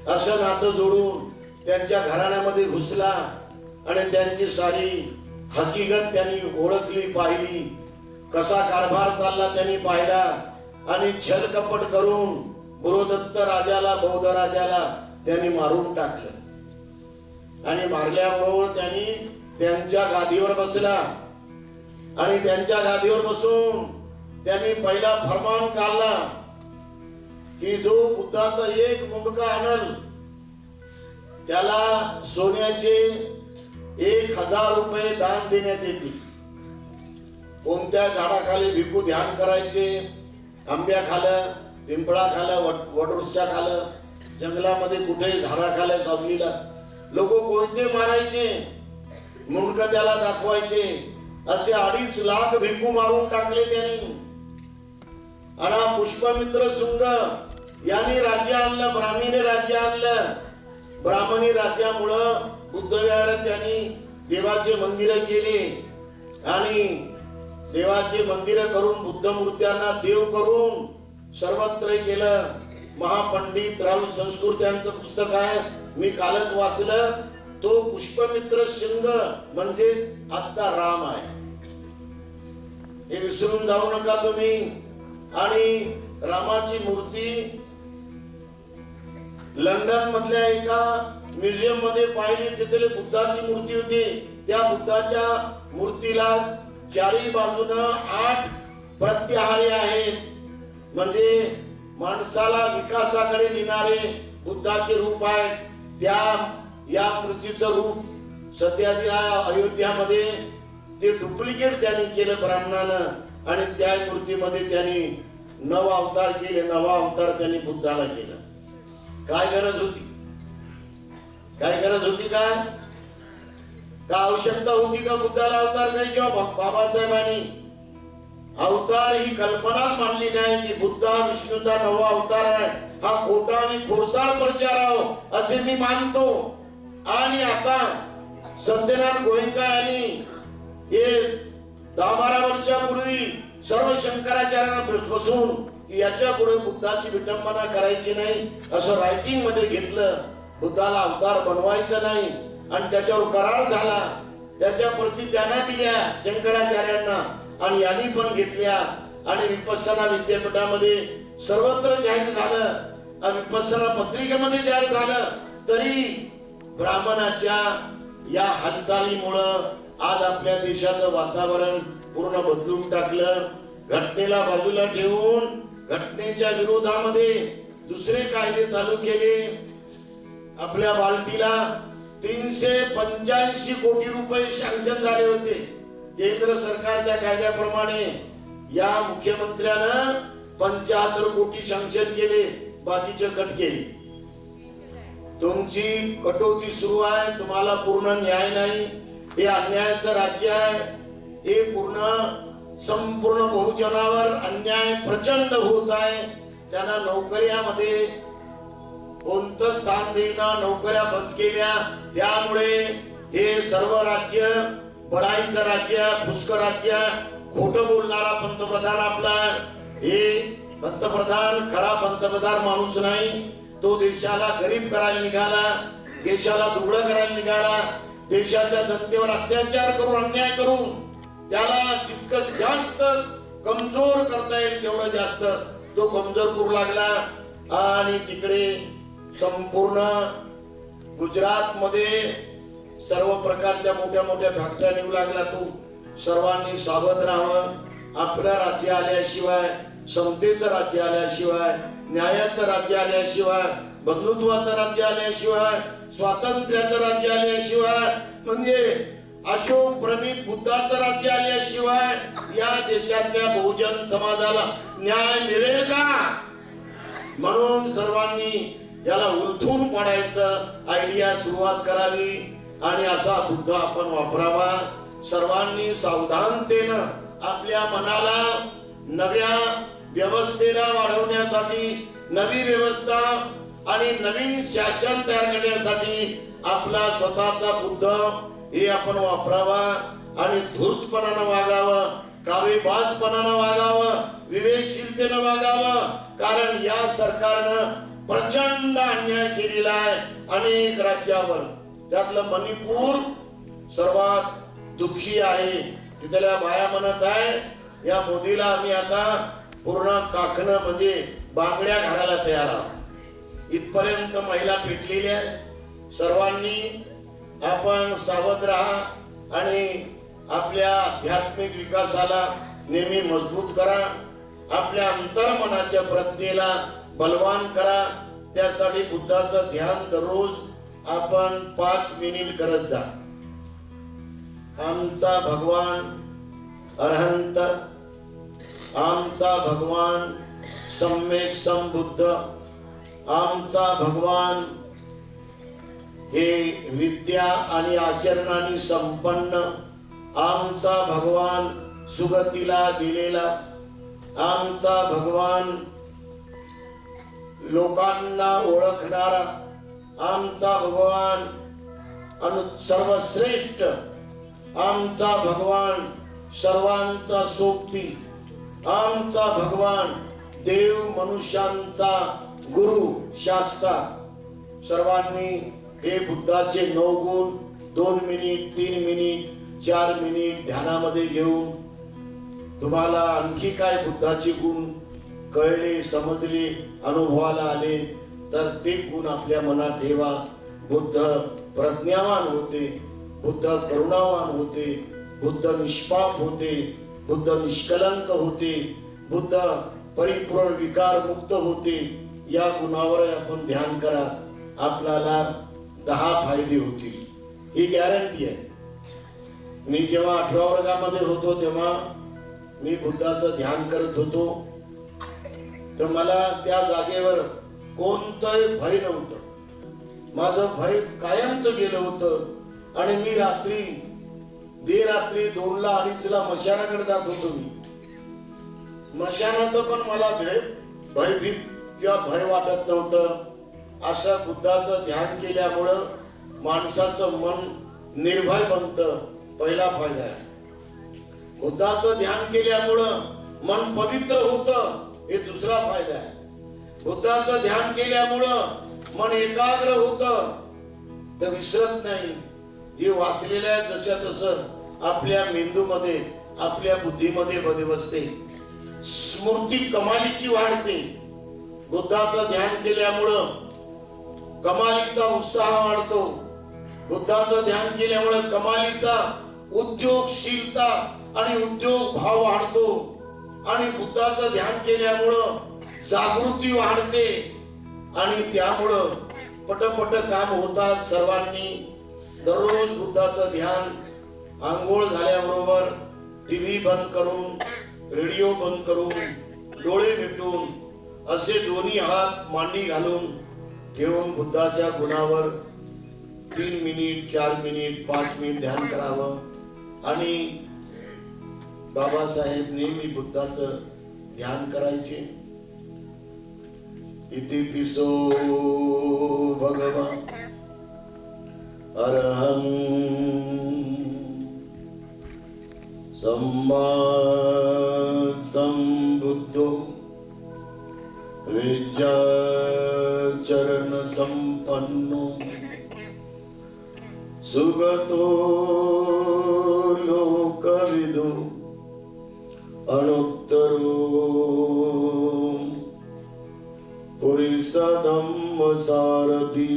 असं नातं जोडून त्यांच्या घराण्यामध्ये घुसला आणि त्यांची सारी हकीकत त्यांनी ओळखली, पाहिली. कसा कारभार चालला त्यांनी पाहिला, आणि छल कपट करून बुरोदत्त राजाला, बौद्ध राजाला त्यांनी मारून टाकलं. आणि मारल्याबरोबर त्यांनी त्यांच्या गादीवर बसला, आणि त्यांच्या गादीवर बसून त्यांनी पहिला फरमान काढला की जो बुद्धाचा एक मुंडका आणल त्याला सोन्याचे 1000 रुपये दान देण्यात येतील. कोणत्या झाडाखाली भिकू ध्यान करायचे, आंब्या खालं, पिंपळा खालं, वटवृक्षा खालं, जंगलामध्ये कुठे झाडाखाल्या सावलीला लोक कोयते मारायचे, मुंडक त्याला दाखवायचे. असे 2.5 लाख भिकू मारून टाकले त्यांनी. आणि पुष्पमित्र शुंग यांनी राज्य आणलं, ब्राह्मणी राज्य आणलं. ब्राह्मणी राज्यामुळं बुद्धविहारात त्यांनी देवाचे मंदिर केले, आणि देवाचे मंदिर करून बुद्ध मूर्त्यांना देव करून सर्वत्र केलं. महापंडित राहुल संस्कृत्यांचं पुस्तक आहे, मी कालच वाचलं. तो पुष्पमित्र शुंग म्हणजे आजचा राम आहे, हे विसरून जाऊ नका तुम्ही. आणि रामाची मूर्ती लंडन मधल्या एका म्युझियम मध्ये पाहिली, तिथे बुद्धाची मूर्ती होती. त्या बुद्धाच्या मूर्तीला चारी बाजूनं 8 प्रत्याहारे आहेत, म्हणजे माणसाला विकासाकडे नेणारे बुद्धाचे रूप आहेत. या मूर्तीचं रूप सध्या अयोध्यामध्ये ते डुप्लिकेट त्यांनी केलं ब्राह्मणानं, आणि त्या मूर्तीमध्ये त्यांनी 9 अवतार केले. 9वा अवतार त्यांनी बुद्धाला केला. काय गरज होती? काय गरज होती? का आवश्यकता होती का बुद्धाला अवतार काही? किंवा बाबासाहेबांनी अवतार ही कल्पनाच मांडली नाही की बुद्ध हा विष्णूचा 9वा अवतार आहे. हा खोटा आणि खोडसाळ प्रचार आहे असे मी मानतो. आणि आता सत्यनारायण गोयंका यांनी हे 10-12 वर्षापूर्वी सर्व शंकराचार्यांना बसून याच्या पुढे बुद्धाची विटंबना करायची नाही असं रायटिंग मध्ये घेतलं. बुद्धाला अवतार बनवायचा नाही, आणि त्याच्यावर करार झाला. त्याच्या प्रती त्यांना दिल्या शंकराचार्यांना, आणि यांनी पण घेतल्या. आणि विपස්සना विद्यापीठामध्ये सर्वत्र जाहीर झालं, विपස්සना पत्रिकेमध्ये जाहीर झालं. तरी ब्राह्मणाच्या या हालचालीमुळं आज आपल्या देशाचं वातावरण पूर्ण बदलून टाकलं. घटनेला बाजूला ठेवून घटनेच्या विरोधामध्ये दुसरे कायदे चालू केले. आपल्या बालटीला 385 कोटी रुपये सँक्शन झाले होते केंद्र सरकारच्या कायद्याप्रमाणे. या मुख्यमंत्र्यानं 75 कोटी सँक्शन केले, बाकीचे कट केले. तुमची कटौती सुरू आहे, तुम्हाला पूर्ण न्याय नाही. हे अन्यायाचं राज्य आहे. हे संपूर्ण बहुजनावर अन्याय प्रचंड होत आहे. त्यांना नोकऱ्यामध्ये कोणतं स्थान देईना, नोकऱ्या बंद केल्या. त्यामुळे हे सर्व राज्य बडाईचं राज्य, फुसकं राज्य, खोटं बोलणारा पंतप्रधान आपला. हे पंतप्रधान खरा पंतप्रधान माणूस नाही. तो देशाला गरीब करायला निघाला, देशाला दुबळं करायला निघाला, देशाच्या जनतेवर अत्याचार करून अन्याय करून त्याला जितकं जास्त कमजोर करता येईल तेवढं जास्त तो कमजोर करू लागला. आणि तिकडे संपूर्ण गुजरात मध्ये सर्व प्रकारच्या मोठ्या मोठ्या फॅक्टऱ्या निघू लागला. तो सर्वांनी सावध राहावं. आपलं राज्य आल्याशिवाय, समतेचं राज्य आल्याशिवाय, न्यायाचं राज्य आल्याशिवाय, बंधुत्वाचं राज्य आल्याशिवाय, स्वातंत्र्याचं राज्य आल्याशिवाय, म्हणजे अशोक प्रणित बुद्धाचं राज्य आल्याशिवाय या देशातल्या बहुजन समाजाला न्याय मिळेल का? म्हणून सर्वांनी याला उलथून पाडायचं आयडिया सुरुवात करावी आणि असा बुद्ध आपण वापरावा. सर्वांनी सावधानतेनं आपल्या मनाला नव्या व्यवस्थेला वाढवण्यासाठी, नवी व्यवस्था आणि नवीन शासन तयार करण्यासाठी आपला स्वतःचा बुद्ध हे आपण वापरावा आणि धूर्तपणानं वागावं, कावेबाजपणानं वागावं, विवेकशीलतेनं वागावं. कारण या सरकारनं प्रचंड अन्याय केलेला आहे अनेक राज्यावर. त्यातलं मणिपूर सर्वात दुःखी आहे. तिथल्या बाया म्हणत आहे या मोदीला आम्ही आता पूर्ण काखणं म्हणजे बांगड्या घालायला तयार आहोत. इथपर्यंत महिला पेटलेल्या आहेत. सर्वांनी आपण सावध राहा आणि आपल्या आध्यात्मिक विकासाला नेहमी मजबूत करा. आपल्या अंतर्मनाच्या प्रज्ञेला बलवान करा. त्यासाठी बुद्धाचं ध्यान दररोज आपण 5 मिनिट करत जा. आमचा भगवान अरहंत, आमचा भगवान सम्यक संबुद्ध, आमचा भगवान हे विद्या आणि आचरणाने संपन्न, आमचा भगवान सुगतीला गेलेला, आमचा भगवान लोकांना ओळखणारा, आमचा भगवान सर्वश्रेष्ठ, आमचा भगवान सर्वांचा सोबती, आमचा भगवान देव मनुष्यांचा गुरु शास्ता. सर्वांनी हे बुद्धाचे 9 गुण 2 मिनिट, 3 मिनिट, 4 मिनिट ध्यानामध्ये घेऊन तुम्हाला आणखी काय बुद्धाचे गुण कळले, समजले, अनुभवाला आले तर ते गुण आपल्या मनात ठेवा. बुद्ध प्रज्ञावान होते, बुद्ध करुणावान होते, बुद्ध निष्पाप होते, बुद्ध निष्कलंक होते, बुद्ध परिपूर्ण विकार मुक्त होते. या गुणावर आपण ध्यान करा. आपल्याला 10 फायदे होतील, ही गॅरंटी आहे. मी जेव्हा 8व्या वर्गामध्ये होतो तेव्हा मी बुद्धाचं ध्यान करत होतो, तर मला त्या जागेवर कोणतंही भय नव्हतं. माझं भय कायमच गेलं होतं आणि मी रात्री 2ला 2:30ला मशानाकडे जात होतो. मी मशानाचं पण मला भयभीत किंवा भय वाटत नव्हतं. असं बुद्धाचं ध्यान केल्यामुळं माणसाचं मन निर्भय बनतं, पहिला फायदा आहे. बुद्धाचं ध्यान केल्यामुळं मन पवित्र होतं, हे दुसरा फायदा आहे. बुद्धाचं ध्यान केल्यामुळं मन एकाग्र होतं, तर विसरत नाही. जे वाचलेलं आहे जशा तसं आपल्या मेंदूमध्ये, आपल्या बुद्धीमध्ये बसते. स्मृती कमालीची वाढते. बुद्धाचं ध्यान केल्यामुळं कमालीचा उत्साह वाढतो. बुद्धाचं ध्यान केल्यामुळे कमालीचा उद्योगशीलता आणि उद्योग भाव वाढतो. आणि बुद्धाचं ध्यान केल्यामुळं जागृती वाढते आणि त्यामुळं पटपट काम होतात. सर्वांनी दररोज बुद्धाचं ध्यान आंघोळ झाल्याबरोबर टीव्ही बंद करून, रेडिओ बंद करून, डोळे मिटून असे दोन्ही हात मांडी घालून ठेवून बुद्धाच्या गुणावर 3 मिनिट, 4 मिनिट, 5 मिनिट ध्यान करावं. आणि बाबासाहेब नेहमी बुद्धाचं ध्यान करायचे. इति पिसो भगवा अरहं सम्मा सम्बुद्धो विद्याचरण संपन्नो सुगतो लोकविदो अनुत्तरो पुरुषधम्म सारथी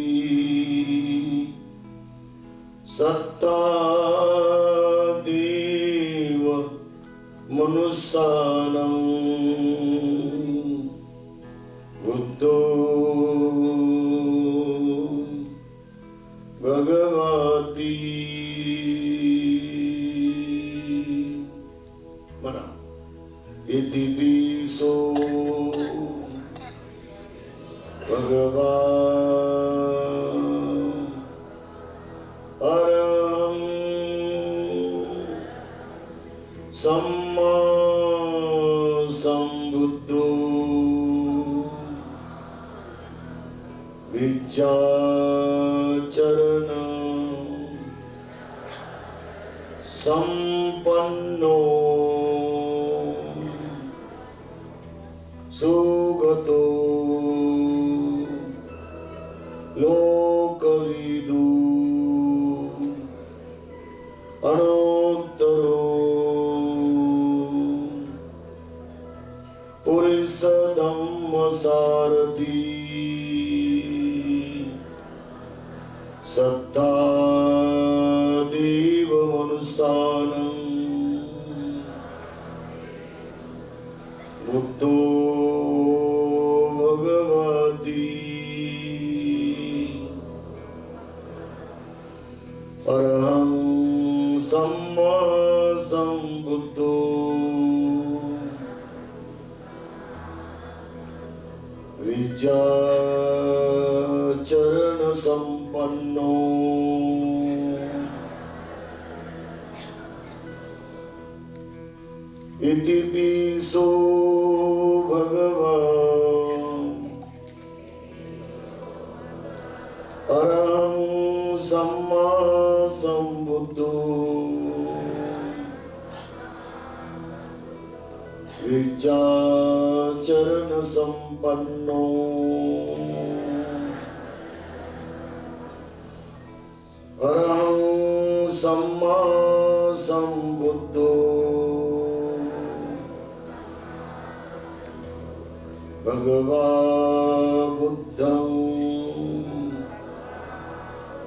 सत्ता देव मनुष्यानं बुद्धो भगवती म्हणा इति पिसो भगवान अरहं सम्मा सम्बुद्धो विद्याचरण संपन्नो सुगतो लोकविदु अनुत्तरो पुरुषधम्म सारथी सत्ता देव मनुष्यानं बुद्धो भगवती अरहं सम्मा सम्बुद्धो विद्याचरण संपन्नो इति पिसो भगवान अरहं सम्मा सम्बुद्धो विद्याचरण संपन्नो अरहं सम्मा सम्बुद्धो भगवा बुद्धं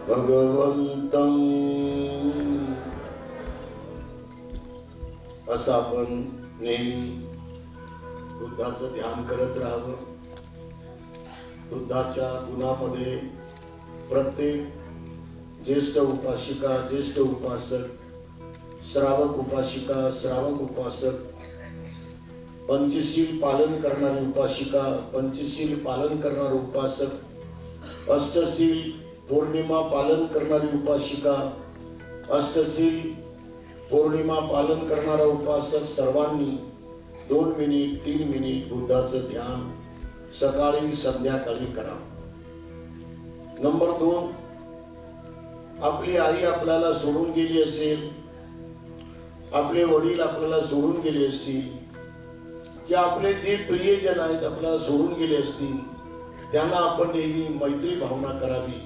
भगवंतं असं आपण नेहमी बुद्धाचं ध्यान करत राहावं. बुद्धाच्या गुणामध्ये प्रत्येक ज्येष्ठ उपासिका ज्येष्ठ उपासक, श्रावक उपासिका श्रावक उपासक, पंचशील पालन करणारी उपासिका पंचशील पालन करणारे उपासक, अष्टशील पौर्णिमा पालन करणारी उपासिका अष्टशील पौर्णिमा पालन करणारा उपासक सर्वांनी 2 मिनिट 3 मिनिट बुद्धाचं ध्यान सकाळी संध्याकाळी करा. नंबर 2, आपली आई आपल्याला सोडून गेली असेल, आपले वडील आपल्याला सोडून गेले असतील, की आपले जे प्रियजन आहेत आपल्याला सोडून गेले असतील, त्यांना आपण नेहमी मैत्री भावना करावी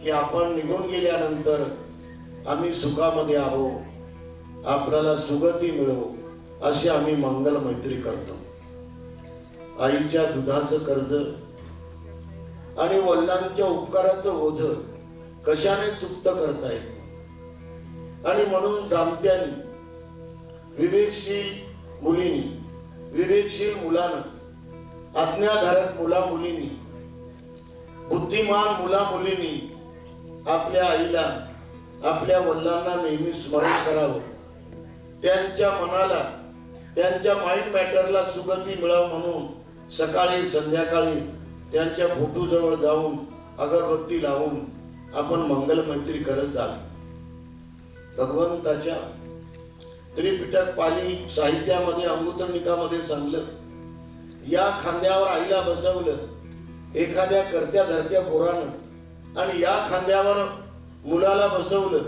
की आपण निघून गेल्यानंतर आम्ही सुखामध्ये आहो, आपल्याला सुगती मिळो अशी आम्ही मंगल मैत्री करतो. आईच्या दुधाचं कर्ज आणि वडिलांच्या उपकाराचं ओझ कशाने चुकत करतायत. आणि म्हणून जामत्यांनी, विवेकशील मुलींनी, विवेकशील मुलांना, आज्ञाधारक मुला मुलींनी, बुद्धिमान मुला मुलींनी आपल्या आईला आपल्या वडिलांना नेहमी स्मरण करावं. त्यांच्या मनाला त्यांच्या माइंड मॅटरला सुगती मिळावं म्हणून सकाळी संध्याकाळी त्यांच्या फोटो जवळ जाऊन अगरबत्ती लावून आपण मंगल मैत्री करत जाल. भगवंताच्या त्रिपिटक पाली साहित्यामध्ये अमृतनिकामध्ये सांगलं, या खांद्यावर आईला बसवलं एखाद्या करत्या धरत्या पोरानं आणि या खांद्यावर मुलाला बसवलं,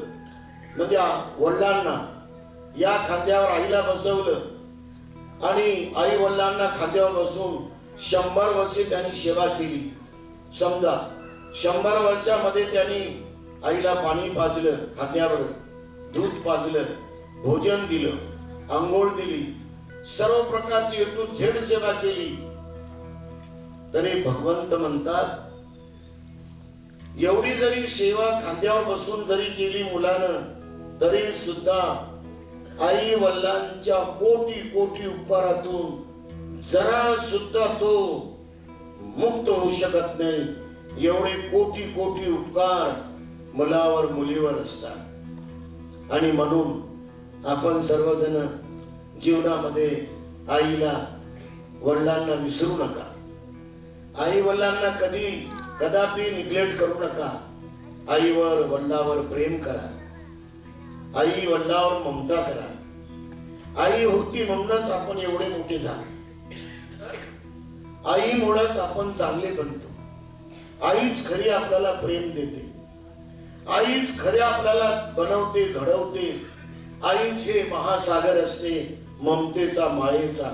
म्हणजे वडिलांना या खांद्यावर आईला बसवलं आणि आई वडिलांना खांद्यावर बसून 100 वर्षे त्यांनी सेवा केली. समजा 100 वर्षामध्ये त्यांनी आईला पाणी पाजलं, खांद्यावर दूध पाजलं, भोजन दिलं, आंघोळ दिली, सर्व प्रकारची A to Z सेवा केली. तरी भगवंत म्हणतात एवढी जरी सेवा खांद्यावर बसून जरी केली मुलानं, तरी सुद्धा आई वडिलांच्या कोटी कोटी उपकारातून जरा सुद्धा तो मुक्त होऊ शकत नाही. एवढे कोटी कोटी उपकार मुलावर मुलीवर असतात. आणि म्हणून आपण सर्वजण जीवनामध्ये आईला वडिलांना विसरू नका. आई वडिलांना कधी कदापि निग्लेक्ट करू नका. आईवर वडिलावर प्रेम करा. आई वडिलावर ममता करा. आई होती म्हणूनच आपण एवढे मोठे झालो. आईमुळेच आपण चांगले बनतो. आईच खरी आपल्याला प्रेम देते. आईच खरे आपल्याला बनवते, घडवते. आईच हे महासागर असते ममतेचा, मायेचा.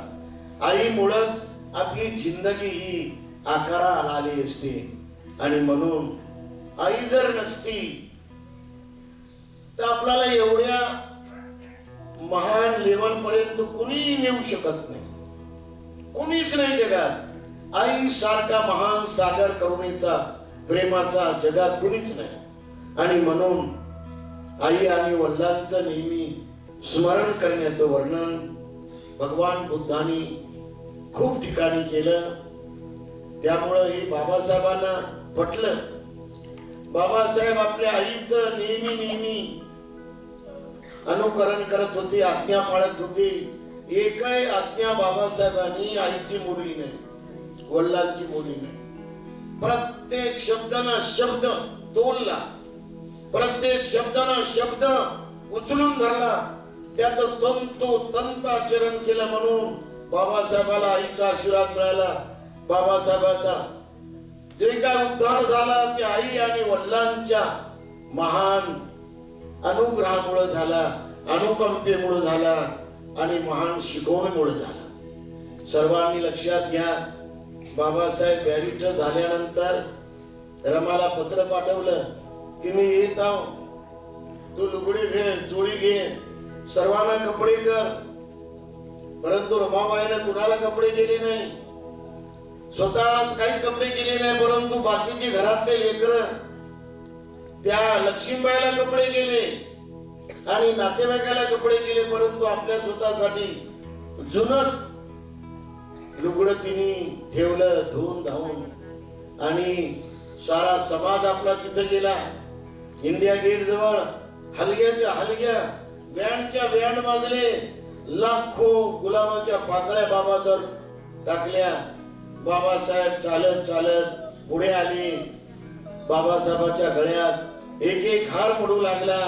आईमुळेच आपली जिंदगी ही आकाराला आली असते. आणि म्हणून आई जर नसती तर आपल्याला एवढ्या महान लेवल पर्यंत कोणी नेऊ शकत नाही. कोणीच नाही जगात आई सारखा महान सागर करुणेचा, प्रेमाचा जगात कोणीच नाही. आणि म्हणून आई आणि वडिलांचं नेहमी स्मरण करण्याचं वर्णन भगवान बुद्धांनी खूप ठिकाणी केलं. त्यामुळं हे बाबासाहेबांना पटलं. बाबासाहेब आपल्या आईचं नेहमी नेहमी अनुकरण करत होते, आज्ञा पाळत होते. एकही आज्ञा बाबासाहेबांनी आईची मोडली नाही, वडिलांची मोडली नाही. प्रत्येक शब्दाना शब्द तोलला, प्रत्येक शब्दाना शब्द उचलून धरला, त्याचं तंतोतंत आचरण केलं. म्हणून बाबासाहेबाला आईचा आशीर्वाद मिळाला. बाबासाहेबाचा जे काय उद्धार झाला ते आई आणि वडिलांच्या महान अनुग्रहामुळे झाला, अनुकंपेमुळे झाला आणि महान शिकवणीमुळे झाला. सर्वांनी लक्षात घ्या, बाबासाहेब बॅरिस्टर झाल्यानंतर रमाला पत्र पाठवलं की मी येत आहो, तू लुगडी घे, चोळी घे, सर्वांना कपडे कर. परंतु रमाबाईने कुणाला कपडे केले नाही, स्वतः काही कपडे केले नाही. परंतु बाकीचे घरातले लेकर त्या लक्ष्मीबाईला कपडे केले आणि नातेवाईकाला कपडे केले. परंतु आपल्या स्वतःसाठी जुनं लुगडं तिने ठेवलं धुवून धावून. आणि सारा समाज आपला तिथे गेला. इंडिया गेट जवळ हलग्याच्या हलग्या, बँडच्या बँड वाजले, लाखो गुलाबाच्या पाकळ्या बाबावर टाकल्या. बाबासाहेब चालत चालत पुढे आले. बाबासाहेबाच्या गळ्यात एक एक हार पडू लागला,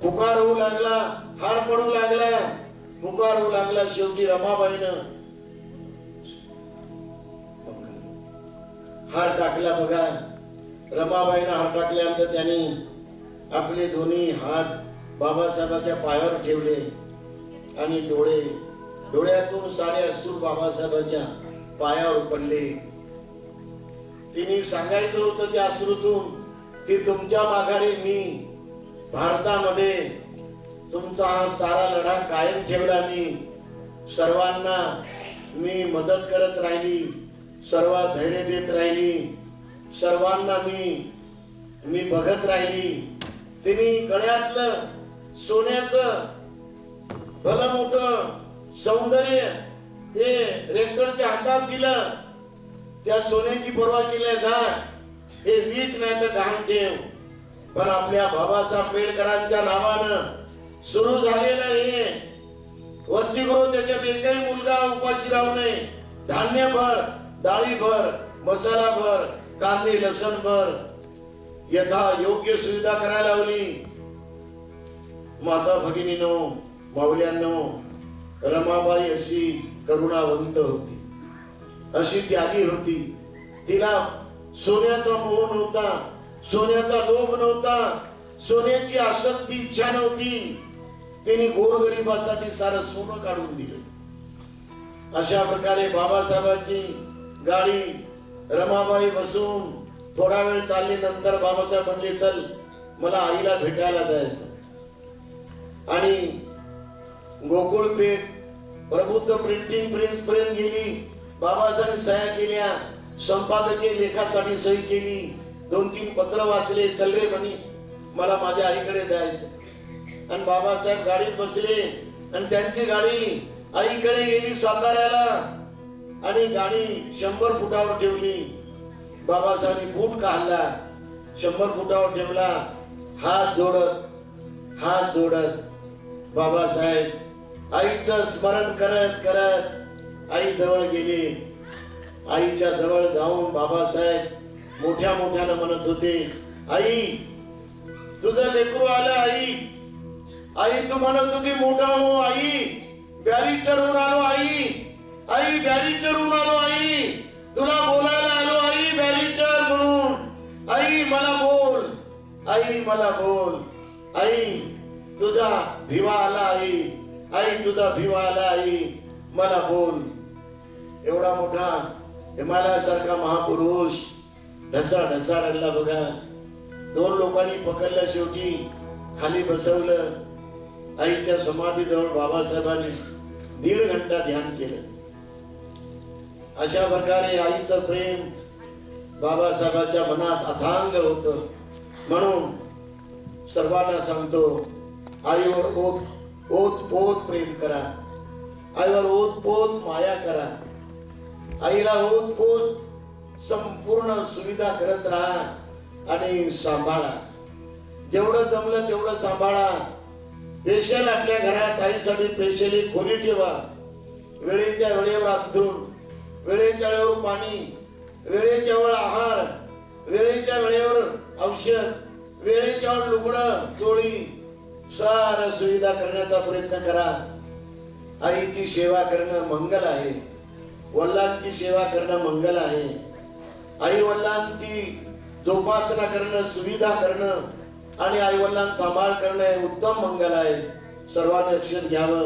पुकार होऊ लागला, हार पडू लागला, पुकार होऊ लागला. शेवटी रमाबाईनं हार टाकला. बघा, रमाबाईनं हार टाकल्यानंतर त्यांनी आपले दोन्ही हात बाबासाहेबाच्या पायावर ठेवले आणि डोळ्यातून सारे अश्रू बाबासाहेबाच्या पायावर पडले. तिने सांगायचं होतं त्या अश्रूतून की तुमच्या माघारी मी भारतामध्ये तुमचा हा सारा लढा कायम ठेवला. मी सर्वांना मी मदत करत राहिली, सर्व धैर्य देत राहिली, सर्वांना मी बघत राहिली. तिने गळ्यातलं सोन्याचं भलं मोठं सौंदर्य ते रेक्टरच्या हातात दिलं. त्या सोन्याची पर्वा केली नाही, हे वीट नाही तर गहाण ठेव. पण आपल्या बाबासाहेब आंबेडकरांच्या नावानं सुरू झालेलं हे वसतिगृह, त्याच्यात एकही मुलगा उपाशी राहू नये. धान्य भर, डाळी भर, मसाला भर, कांदे लसण भर, यथा योग्य सुविधा करायला लावली. माता भगिनीनो, माऊल्यांनो, रमाबाई अशी करुणावंत होती, अशी त्यागी होती. तिला सोन्याचा मोह नव्हता, सोन्याचा लोभ नव्हता, सोन्याची आसक्ती इच्छा नव्हती. त्यांनी गोरगरिबासाठी सारं सोनं काढून दिलं. अशा प्रकारे बाबासाहेबांची गाडी रमाबाई बसून थोडा वेळ चालली. नंतर बाबासाहेब म्हणले, चल मला आईला भेटायला जायचं. आणि गोकुळपेठ प्रबुद्ध प्रिंटिंग प्रेस पर्यंत गेली. बाबासाहेबांनी सह्या केल्या, संपादकीय लेखासाठी सही केली, 2-3 पत्र वाचले. चल रे म्हणे, मला माझ्या आईकडे जायचं. आणि बाबासाहेब गाडीत बसले आणि त्यांची गाडी आईकडे गेली साताऱ्याला. आणि गाडी 100 फुटावर ठेवली. बाबासाहेबांनी बूट काढला, 100 फुटावर ठेवला. हात जोडत बाबासाहेब आईचं स्मरण करत करत आई जवळ गेले. आईच्या जवळ जाऊन बाबासाहेब मोठ्यानं म्हणत होते, आई तुझं लेकरू आलं. आई तू म्हणत होती मोठा हो. आई बॅरिस्टर होऊन आलो. आई बॅरिस्टर होऊन आलो. आई तुला बोलायला आलो. आई बॅरिस्टर म्हणून. आई मला बोल. आई तुझा भिवा आला. आई तुझा भिवा आला. आई मला बोल. एवढा मोठा हिमालयासारखा महापुरुष ढसा रडला बघा. 2 लोकांनी पकडलं, शेवटी खाली बसवलं. आईच्या समाधीजवळ बाबासाहेबांनी 1.5 घंटा ध्यान केलं. अशा प्रकारे आईचं प्रेम बाबासाहेबांच्या मनात अथांग होतं. म्हणून सर्वांना सांगतो, आईवर ओतपोत प्रेम करा. आईवर ओतपोत माया करा. आईला ओतपोत संपूर्ण सुविधा करत राहा आणि सांभाळा. जेवढं जमलं तेवढं सांभाळा. स्पेशल आपल्या घरात आईसाठी स्पेशल एक खोली ठेवा. वेळेच्या वेळेवर अंथरूण, वेळेच्या वेळेवर पाणी, वेळेच्या वेळेवर आहार, वेळेच्या वेळेवर औषध, वेळेच्या वेळेवर लुगडं चोळी, सार सुविधा करण्याचा प्रयत्न करा. आईची सेवा करणं मंगल आहे. वडिलांची सेवा करणं मंगल आहे. आई वडिलांची जोपासना करणं, सुविधा करणं आणि आई वडिलांचा सांभाळ करणं हे उत्तम मंगल आहे. सर्वांनी लक्षात घ्यावं.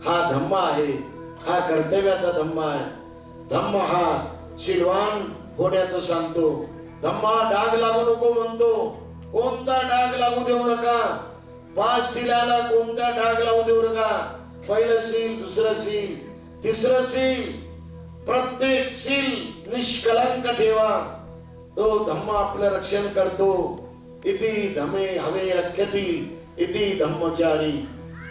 हा धम्म आहे, हा कर्तव्याचा धम्म आहे. धम्म हा शीलवान होण्याचं सांगतो. धम्मा डाग लागू नको म्हणतो. कोणता डाग लागू देऊ नका. 5 शीलाला कोणता डाग लागू देऊ नका. पहिलं शील, दुसरं शील, तिसरं शील, प्रत्येक शील निष्कलंक ठेवा. तो धम्म आपलं रक्षण करतो. इति धमे हवे रक्षती इति धम्मचारी.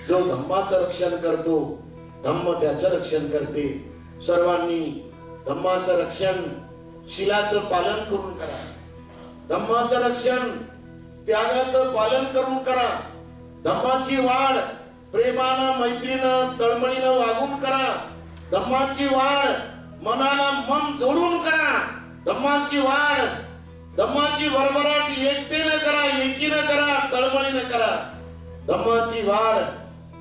जो धम्माचं रक्षण करतो, धम्म त्याचं रक्षण करते. सर्वांनी धम्माचं रक्षण शीलाचं पालन करून करा. धम्माचं रक्षण त्यागाचं पालन करून करा. धम्माची वाढ प्रेमानं, मैत्रीनं, तळमळीनं वागून करा. धम्माची वाढ मनाला मन जोडून करा. धम्माची वाढ, धम्माची भरभराट एकतेनं करा, एकीनं करा, तळमळीनं करा. धम्माची वाढ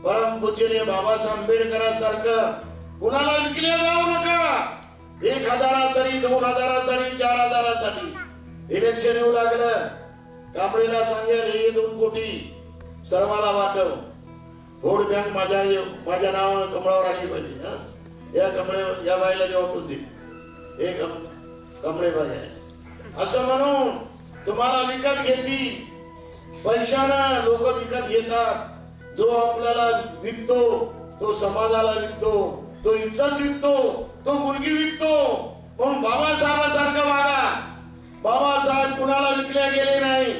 परमपूज्य बाबासाहेब आंबेडकरांसारखं कुणाला विकले जाऊ नका. 1000साठी, 2000साठी, 4000साठी इलेक्शन येऊ लागलं, कांबळेला सांगेल हे 2 कोटी सर्वाला वाटव. वोट बँक माझ्या नावानं कमळावर आली पाहिजे. या बाईला जे वाटून दे, हे कमळे बाई आहे असं म्हणून तुम्हाला विकत घेतील. पैशानं लोक विकत घेतात. जो आपल्याला विकतो तो समाजाला विकतो, तो इज्जत विकतो, तो मुलगी विकतो. पण बाबासाहेबांसारखं वागा. बाबासाहेब कुणाला विकले गेले नाही.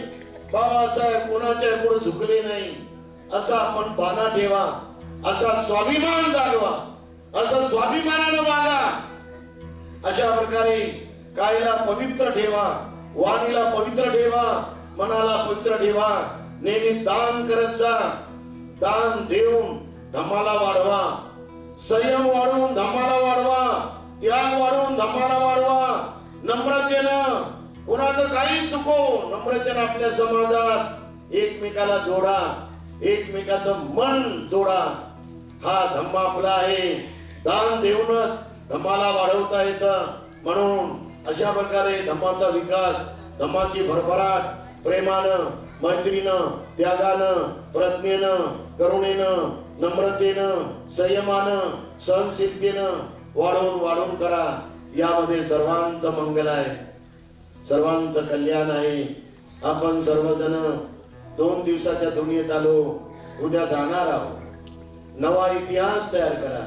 बाबासाहेब कुणाच्या पुढे झुकले नाही. असा आपण बाना ठेवा. असा स्वाभिमान जागवा. असं स्वाभिमानानं वागा. अशा प्रकारे कायला पवित्र ठेवा, वाणीला पवित्र ठेवा, मनाला पवित्र ठेवा. नेहमी दान करत जा. दान देऊन धम्माला वाढवा. संयम वाढवून धम्माला वाढवा. त्याग वाढवून धम्माला वाढवा. नम्रतेनं कोणाचं काही चुको, नम्रतेनं आपल्या समाजात एकमेकाला जोडा. एकमेकाचं मन जोडा. हा धम्मा आपला आहे. दान देऊनच धम्माला वाढवता येतं. म्हणून अशा प्रकारे धम्माचा विकास, धम्माची भरभराट प्रेमानं, मैत्रीनं, त्यागानं, प्रज्ञेनं, करुणेनं, नम्रतेनं, संयमानं, सहनशीलतेनं वाढवून वाढवून करा. यामध्ये सर्वांचं मंगल आहे, सर्वांचं कल्याण आहे. आपण सर्वजण 2 दिवसाच्या दुनियेत आलो, उद्या जाणार आहोत. नवा इतिहास तयार करा.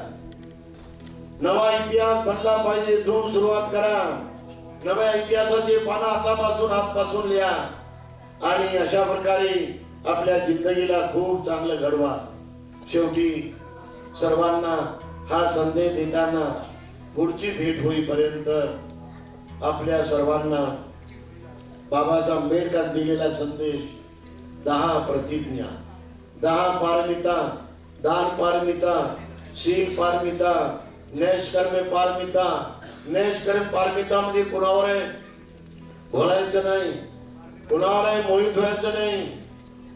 नवा इतिहास बनला पाहिजे, इथून सुरुवात करा. नव्या इतिहासाचे पानं आजपासून लिहा आणि अशा प्रकारे आपल्या जिंदगीला खूप चांगलं घडवा. शेवटी सर्वांना हा संदेश देताना पुढची भेट होईपर्यंत आपल्या सर्वांना बाबासाहेब आंबेडकर दिलेला संदेश 10 प्रतिज्ञा, 10 पारमिता, दान पारमिता, शील पारमिता, नैष्कर्म्य पारमिता. नैष्कर्म्य पारमिता म्हणजे कोणावर आहे बोलायचं नाही, कोणावर आहे मोहित व्हायचं नाही,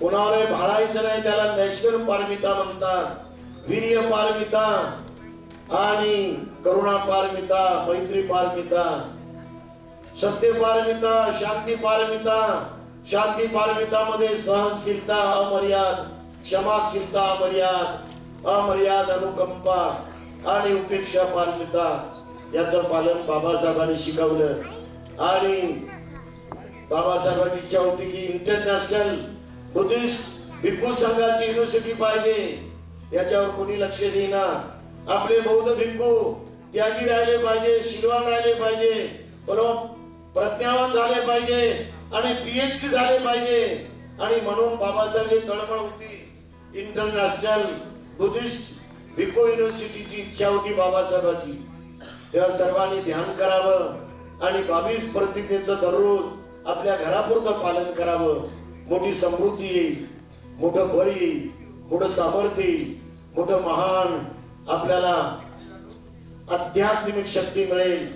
कोणावर आहे भाळायचं नाही, त्याला नैष्कर्म्य पारमिता म्हणतात. वीर्य पारमिता आणि करुणा पारमिता, मैत्री पारमिता, सत्य पारमिता, शांती पारमिता. शांती पारमिता मध्ये सहनशीलता अमर्याद, क्षमाशीलता अमर्याद, अमर्याद अनुकंपा आणि उपेक्षा पारमिता. याचं पालन बाबासाहेबांनी शिकवलं आणि बाबासाहेबांची इच्छा होती की इंटरनॅशनल बुद्धिस्ट भिक्खू संघाची युनिव्हर्सिटी पाहिजे. याच्यावर कोणी लक्ष देईना. आपले बौद्ध भिक्खू त्यागी राहिले पाहिजे, शीलवान राहिले पाहिजे, प्रज्ञावान झाले पाहिजे आणि PhD झाले पाहिजे. आणि म्हणून बाबासाहेब तळमळ होती इंटरनॅशनल बुद्धिस्ट भिक्खू युनिव्हर्सिटीची इच्छा होती बाबासाहेबांची. तेव्हा सर्वांनी ध्यान करावं आणि 22 प्रतिज्ञेचं दररोज आपल्या घरापुरतं पालन करावं. मोठी समृद्धी येईल, मोठं बळ येईल, मोठं सामर्थ्य येईल, मोठं महान आपल्याला आध्यात्मिक शक्ती मिळेल,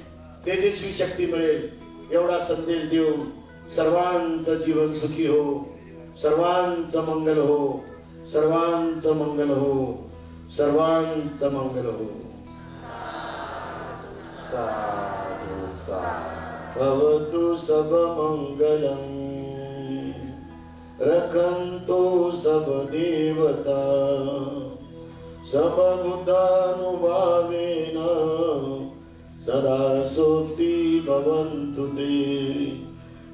तेजस्वी शक्ती मिळेल. एवढा संदेश देऊन सर्वांचं जीवन सुखी हो, सर्वांचं मंगल हो, सर्वांचं मंगल हो, सर्वांचं मंगल हो. साधु साधु भवतु सब मंगलम, रखन्तु सब देवता, सब बुद्धानुभावेन सदा सोति भवन्तु ते.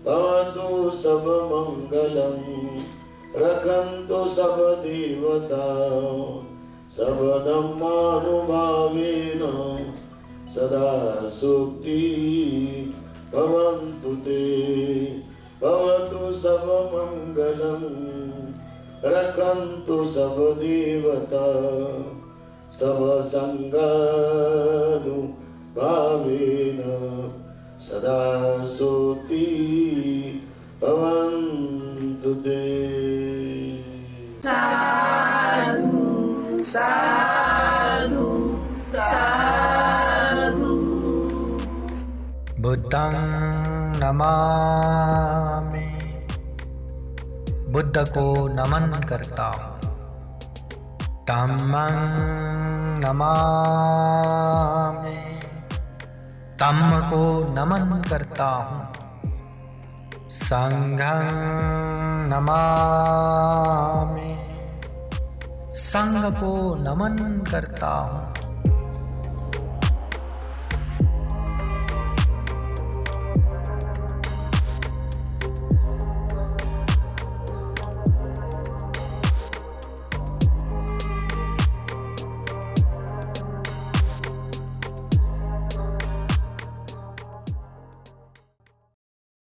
भवतु सब मंगलम, रखन्तु सब देवता, सब धम्मानुभावेन सदा सोति भवन्तु ते. भवतु सब मंगलम, रखन्तु सब देवता, सब संगानुभावेन सदा सोति भवन्तु ते. साधु साधु साधु. बुद्धं नमामि, बुद्ध को नमन करता हूँ. धम्मं नमामि, धम्म को नमन करता हूँ. संघं नमामि, संघ को नमन करता हूँ.